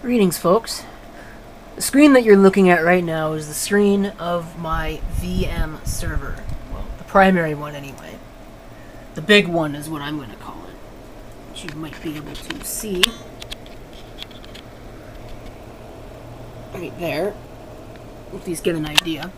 Greetings, folks. The screen that you're looking at right now is the screen of my VM server. Well, the primary one anyway. The big one is what I'm going to call it, which you might be able to see right there, if you get an idea.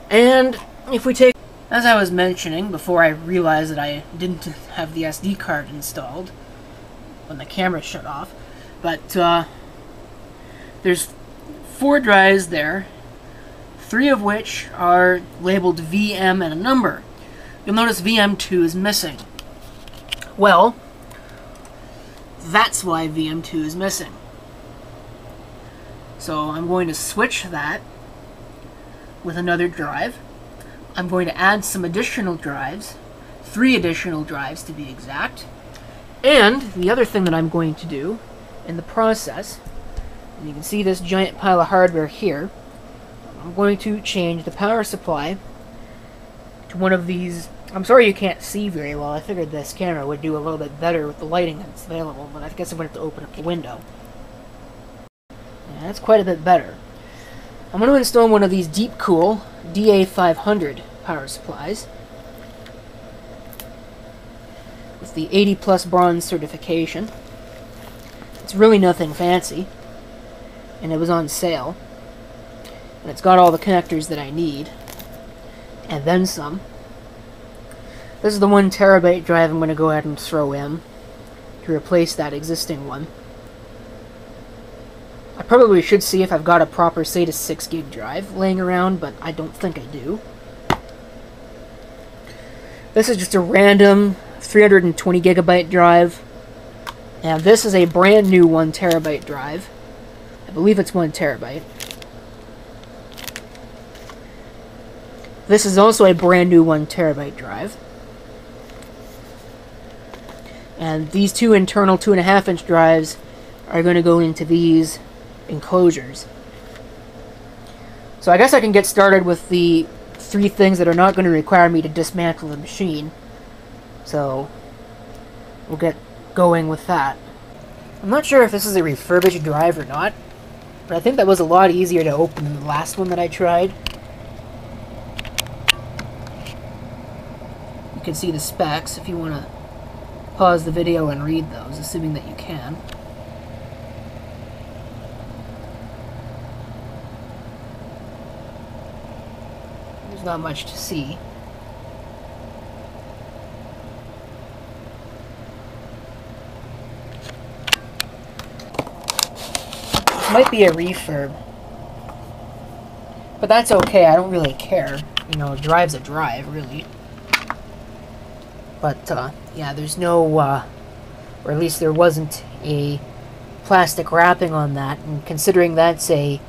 And if we take, as I was mentioning before I realized that I didn't have the SD card installed when the camera shut off, but there's 4 drives there, 3 of which are labeled VM and a number. You'll notice VM2 is missing. Well, that's why VM2 is missing. So I'm going to switch that with another drive. I'm going to add some additional drives, 3 additional drives to be exact. And the other thing that I'm going to do in the process, and you can see this giant pile of hardware here, I'm going to change the power supply to one of these. I'm sorry you can't see very well. I figured this camera would do a little bit better with the lighting that's available, but I guess I'm going to have to open up the window. Yeah, that's quite a bit better. I'm going to install one of these Deepcool DA500 power supplies with the 80+ bronze certification. It's really nothing fancy, and it was on sale, and it's got all the connectors that I need, and then some. This is the 1 terabyte drive I'm going to go ahead and throw in to replace that existing one. I probably should see if I've got a proper SATA 6 gig drive laying around, but I don't think I do. This is just a random 320 gigabyte drive, and this is a brand new 1 terabyte drive. I believe it's 1 terabyte. This is also a brand new 1 terabyte drive. And these 2 internal 2.5-inch drives are going to go into these enclosures. So I guess I can get started with the 3 things that are not going to require me to dismantle the machine. So we'll get going with that. I'm not sure if this is a refurbished drive or not, but I think that was a lot easier to open than the last one that I tried. You can see the specs if you want to pause the video and read those, assuming that you can. There's not much to see. This might be a refurb, but that's okay. I don't really care. You know, a drive's a drive, really. But, yeah, there's no, or at least there wasn't a plastic wrapping on that, and considering that's a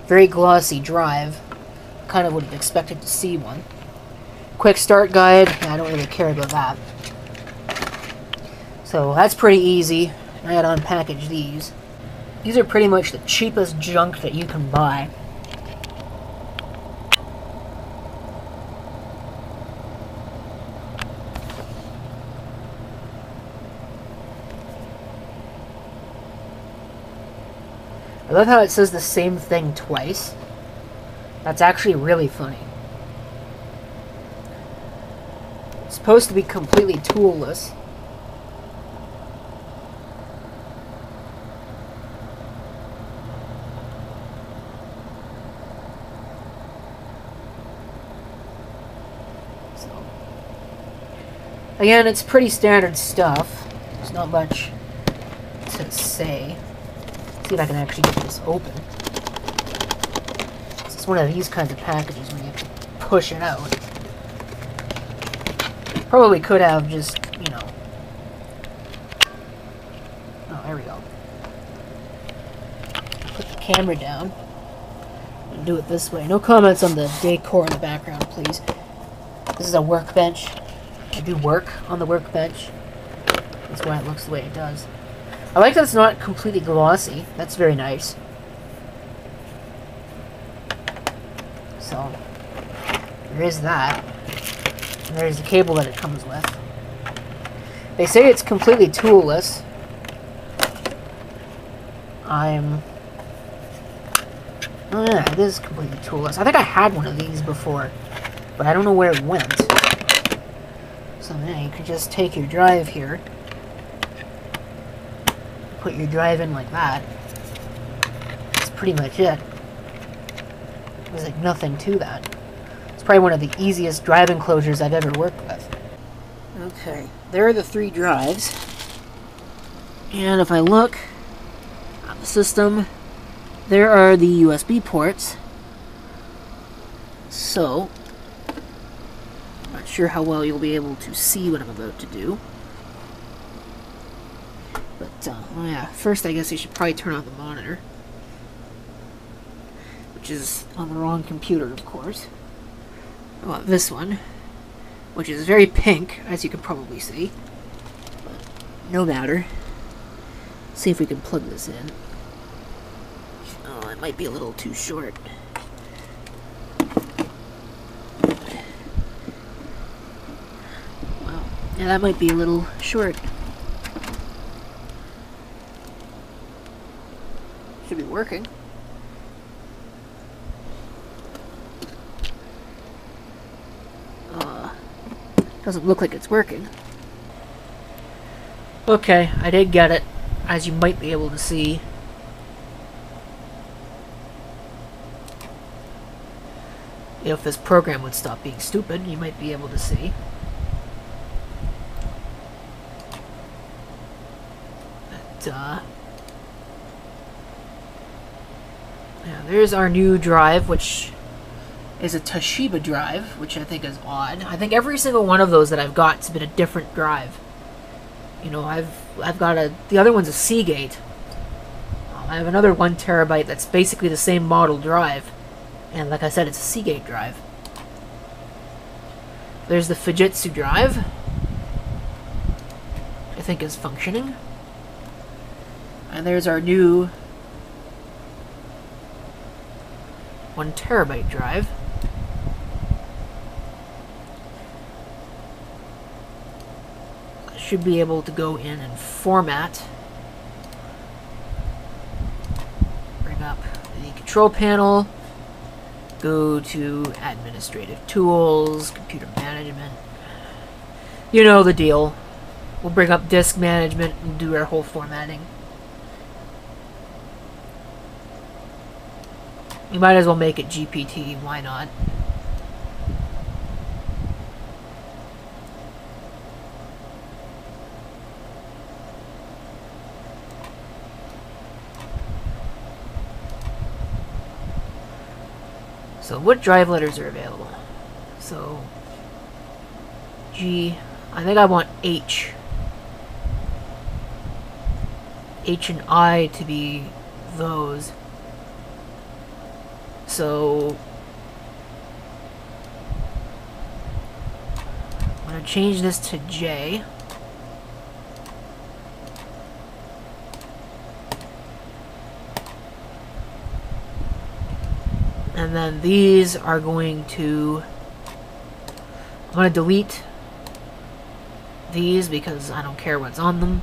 very glossy drive, I kind of would have expected to see one. Quick start guide, yeah, I don't really care about that. So, that's pretty easy. I had to unpackage these. These are pretty much the cheapest junk that you can buy. I love how it says the same thing twice. That's actually really funny. It's supposed to be completely toolless. So, again, it's pretty standard stuff. There's not much to say. See if I can actually get this open. It's one of these kinds of packages where you have to push it out. Probably could have just, you know... Oh, there we go. Put the camera down and do it this way. No comments on the decor in the background, please. This is a workbench. I do work on the workbench. That's why it looks the way it does. I like that it's not completely glossy. That's very nice. So, there is that. And there's the cable that it comes with. They say it's completely toolless. Oh yeah, it is completely toolless. I think I had one of these before, but I don't know where it went. So yeah, you could just take your drive here, put your drive in like that. That's pretty much it. There's like nothing to that. It's probably one of the easiest drive enclosures I've ever worked with. Okay, there are the 3 drives. And if I look at the system, there are the USB ports. So, I'm not sure how well you'll be able to see what I'm about to do. But, oh yeah, first I guess you should probably turn on the monitor. Which is on the wrong computer, of course. Well, this one, which is very pink, as you can probably see. But no matter. See if we can plug this in. Oh, it might be a little too short. Wow. Yeah, that might be a little short. Should be working. Doesn't look like it's working. Okay, I did get it, as you might be able to see. If this program would stop being stupid, you might be able to see. But, yeah, there's our new drive, which is a Toshiba drive, which I think is odd. I think every single one of those that I've got has been a different drive. You know, I've got the other one's a Seagate. I have another 1 terabyte that's basically the same model drive, and like I said, it's a Seagate drive. There's the Fujitsu drive, I think is functioning, and there's our new 1 terabyte drive. Should be able to go in and format. Bring up the control panel. Go to administrative tools, computer management. You know the deal. We'll bring up disk management and do our whole formatting. You might as well make it GPT, why not? So what drive letters are available? So G, I think I want H. H and I to be those. So I'm going to change this to J. And then these are going to... I'm going to delete these because I don't care what's on them.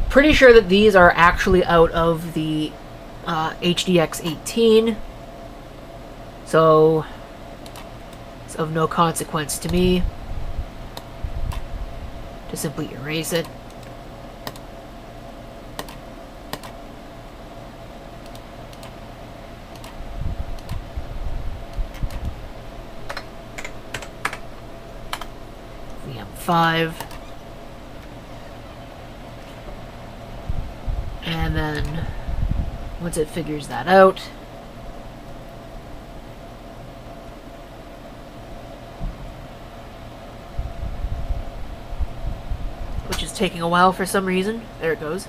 Pretty sure that these are actually out of the HDX 18. So it's of no consequence to me to simply erase it. VM5. And then once it figures that out, which is taking a while for some reason. There it goes.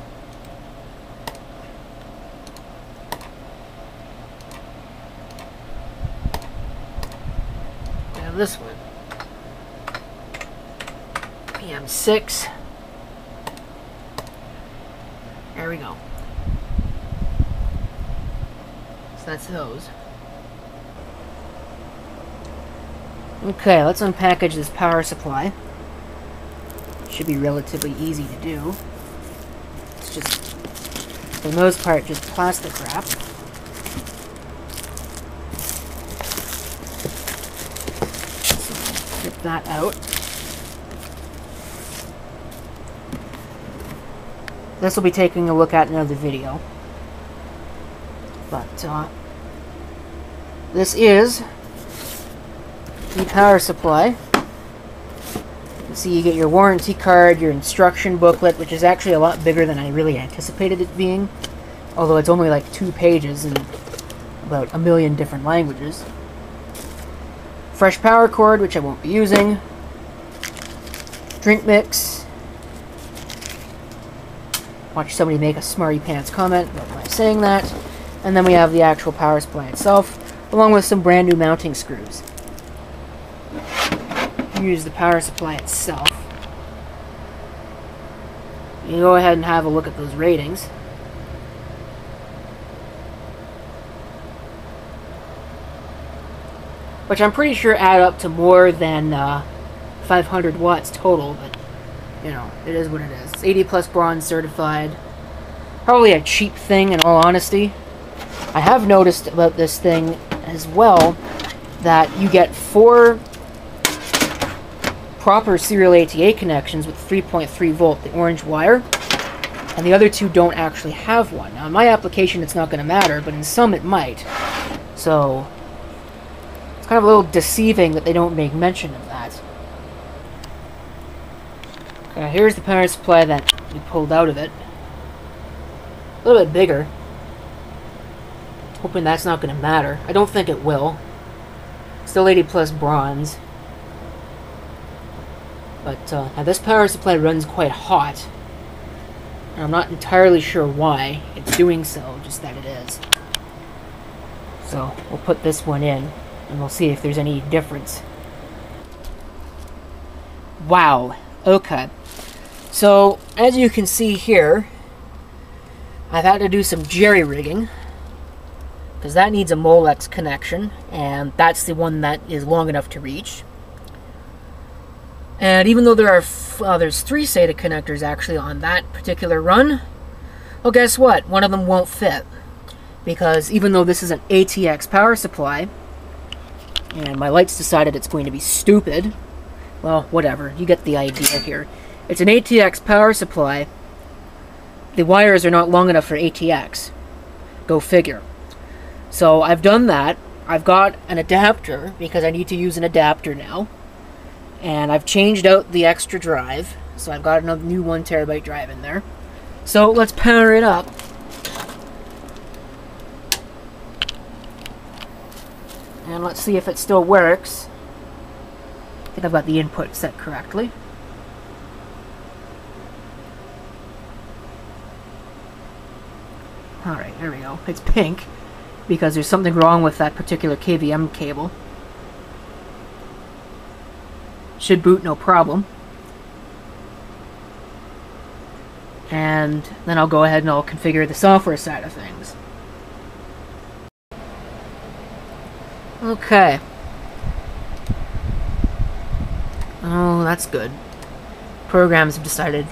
And this one. PM6. There we go. So that's those. Okay, let's unpackage this power supply. Should be relatively easy to do. Let's just for the most part, just plastic wrap. So, get that out. This will be taking a look at in another video. But, this is the power supply. You see, you get your warranty card, your instruction booklet, which is actually a lot bigger than I really anticipated it being. Although it's only like 2 pages in about a million different languages. Fresh power cord, which I won't be using. Drink mix. Watch somebody make a smarty pants comment about my saying that. And then we have the actual power supply itself, along with some brand new mounting screws. Here's the power supply itself. You go ahead and have a look at those ratings. Which I'm pretty sure add up to more than 500 watts total, but you know, it is what it is. It's 80 plus bronze certified. Probably a cheap thing in all honesty. I have noticed about this thing as well that you get 4 proper serial ATA connections with 3.3 volt, the orange wire, and the other 2 don't actually have one. Now in my application it's not going to matter, but in some it might. So it's kind of a little deceiving that they don't make mention of that. Okay, here's the power supply that we pulled out of it. A little bit bigger. Hoping that's not going to matter. I don't think it will. Still 80 plus bronze. But now this power supply runs quite hot. And I'm not entirely sure why it's doing so, just that it is. So we'll put this one in and we'll see if there's any difference. Wow. Okay. So as you can see here, I've had to do some jerry-rigging, because that needs a Molex connection, and that's the one that is long enough to reach. And even though there are there's 3 SATA connectors actually on that particular run, well, guess what? One of them won't fit, because even though this is an ATX power supply, and my lights decided it's going to be stupid, well, whatever, you get the idea here. It's an ATX power supply. The wires are not long enough for ATX. Go figure. So I've done that. I've got an adapter because I need to use an adapter now. And I've changed out the extra drive. So I've got another new 1 terabyte drive in there. So let's power it up. And let's see if it still works. I think I've got the input set correctly. Alright, there we go. It's pink because there's something wrong with that particular KVM cable. Should boot no problem. And then I'll go ahead and I'll configure the software side of things. Okay. Oh, that's good. Programs have decided,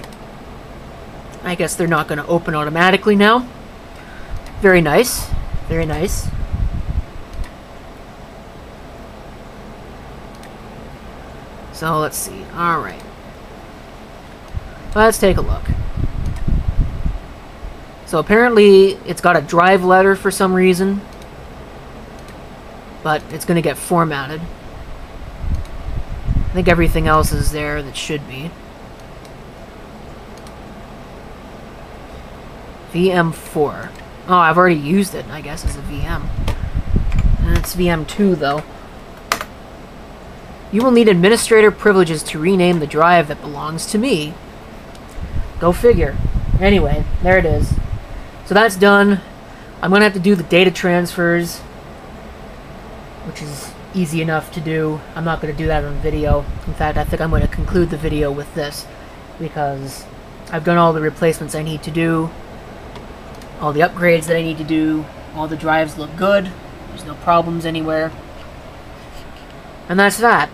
I guess they're not going to open automatically now. Very nice. Very nice. So let's see. Alright. Let's take a look. So apparently it's got a drive letter for some reason, but it's going to get formatted. I think everything else is there that should be. VM4. Oh, I've already used it, I guess, as a VM. And it's VM2, though. You will need administrator privileges to rename the drive that belongs to me. Go figure. Anyway, there it is. So that's done. I'm going to have to do the data transfers, which is easy enough to do. I'm not going to do that on video. In fact, I think I'm going to conclude the video with this, because I've done all the replacements I need to do, all the upgrades that I need to do, all the drives look good, there's no problems anywhere, and that's that.